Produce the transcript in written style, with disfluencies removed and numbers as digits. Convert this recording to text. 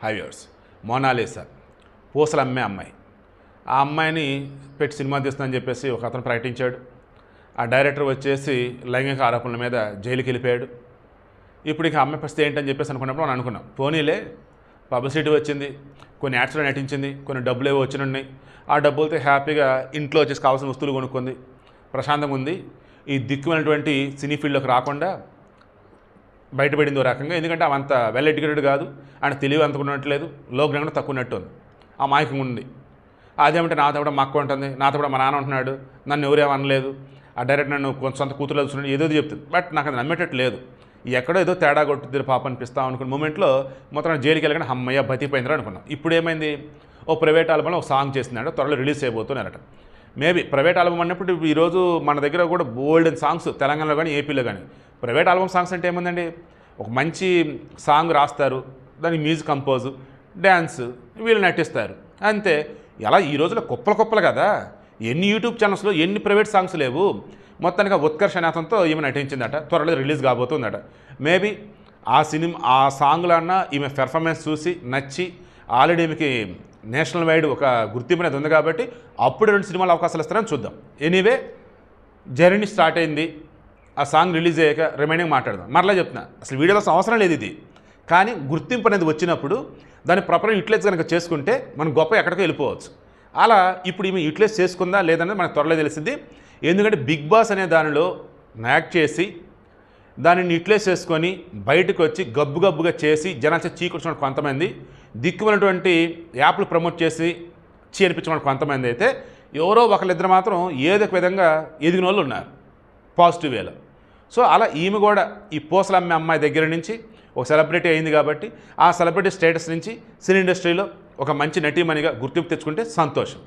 హైవ్యూర్స్ Mona Lisa పూసలు అమ్మే అమ్మాయి. ఆ అమ్మాయిని పెట్టి సినిమా తీస్తుందని చెప్పేసి ఒక అతను ప్రకటించాడు. ఆ డైరెక్టర్ వచ్చేసి లైంగిక ఆరోపణల మీద జైలుకి వెళ్ళిపోయాడు. ఇప్పుడు ఇక అమ్మాయి పరిస్థితి ఏంటని చెప్పేసి అనుకున్నప్పుడు మనం అనుకున్నాం, పోనీలే పబ్లిసిటీ వచ్చింది, కొన్ని యాడ్స్లో నటించింది, కొన్ని డబ్బులు ఏవో వచ్చినాయి, ఆ డబ్బులతో హ్యాపీగా ఇంట్లో వచ్చేసి కావాల్సిన వస్తువులు కొనుక్కుంది, ప్రశాంతంగా ఉంది. ఈ దిక్కుమైనటువంటి సినీ ఫీల్డ్లోకి రాకుండా బయటపడింది ఓ రకంగా. ఎందుకంటే అవంత వెల్ ఎడ్యుకేటెడ్ కాదు, ఆయన తెలివి అంత ఉన్నట్లేదు, లో గ్రౌండ్ తక్కువ ఉన్నట్టు ఉంది, ఆ మాయకంగా ఉంది. అదేమంటే నాతో కూడా మా అక్క ఉంటుంది, నాతో కూడా మా నాన్న ఉంటున్నాడు, నన్ను ఎవరేమనలేదు, ఆ డైరెక్ట్ నన్ను కొంచెం సొంత కూతురు చూస్తున్నాడు, ఏదో చెప్తుంది. బట్ నాకు అది నమ్మేటట్టు లేదు. ఎక్కడో ఏదో తేడా కొట్టుద్ది పాప అనిపిస్తాం అనుకున్న మూమెంట్లో మొత్తం జైలుకి వెళ్ళగానే అమ్మయ్య బతిపోయిందిరా అనుకున్నాం. ఇప్పుడు ఏమైంది, ఓ ప్రైవేట్ ఆల్బంలో ఒక సాంగ్ చేసిందంటే త్వరలో రిలీజ్ అయిపోతున్నారట. మేబీ ప్రైవేట్ ఆల్బమ్ అన్నప్పుడు ఈరోజు మన దగ్గర కూడా బోల్డెన్ సాంగ్స్ తెలంగాణలో కానీ ఏపీలో కానీ. ప్రైవేట్ ఆల్బమ్ సాంగ్స్ అంటే ఏముందండి, ఒక మంచి సాంగ్ రాస్తారు, దానికి మ్యూజిక్ కంపోజ్, డ్యాన్స్, వీళ్ళు నటిస్తారు అంతే. ఎలా ఈ రోజులో కుప్పలు కదా, ఎన్ని యూట్యూబ్ ఛానల్స్లో ఎన్ని ప్రైవేట్ సాంగ్స్ లేవు. మొత్తానికి ఉత్కర్ష అతనితో ఈమె నటించిందట, త్వరలో రిలీజ్ కాబోతుందట. మేబీ ఆ సాంగ్లో అన్న ఈమె పెర్ఫార్మెన్స్ చూసి నచ్చి ఆల్రెడీ ఈమెకి నేషనల్ వైడ్ ఒక గుర్తింపు అనేది ఉంది కాబట్టి అప్పుడు 2 సినిమాలు అవకాశాలు ఇస్తారని చూద్దాం. ఎనీవే జర్నీ స్టార్ట్ అయింది, ఆ సాంగ్ రిలీజ్ అయ్యాక రిమైనింగ్ మాట్లాడదాం. మరలా చెప్తున్నా, అసలు వీడియోలో అవసరం లేదు ఇది, కానీ గుర్తింపు అనేది వచ్చినప్పుడు దాన్ని ప్రాపర్గా యూటిలైజ్ కనుక చేసుకుంటే మనం గొప్ప ఎక్కడికో వెళ్ళిపోవచ్చు. అలా ఇప్పుడు ఈమె యూటిలైజ్ చేసుకుందా లేదనేది మనకు త్వరలో తెలిసింది. ఎందుకంటే బిగ్ బాస్ అనే దానిలో యాక్ట్ చేసి దానిని యూటిలైజ్ చేసుకొని బయటకు వచ్చి గబ్బుగా చేసి జనాలు చీకొచ్చిన కొంతమంది, దిక్కుమైనటువంటి యాప్లు ప్రమోట్ చేసి అనిపించిన కొంతమంది అయితే, ఎవరో ఒకళ్ళిద్దరు మాత్రం ఏదో ఒక విధంగా ఎదిగిన వాళ్ళు ఉన్నారు పాజిటివ్ వేలో. సో అలా ఈమె కూడా ఈ పూసలు అమ్మే అమ్మాయి దగ్గర నుంచి ఒక సెలబ్రిటీ అయింది కాబట్టి ఆ సెలబ్రిటీ స్టేటస్ నుంచి సినీ ఇండస్ట్రీలో ఒక మంచి నటీమణిగా గుర్తింపు తెచ్చుకుంటే సంతోషం.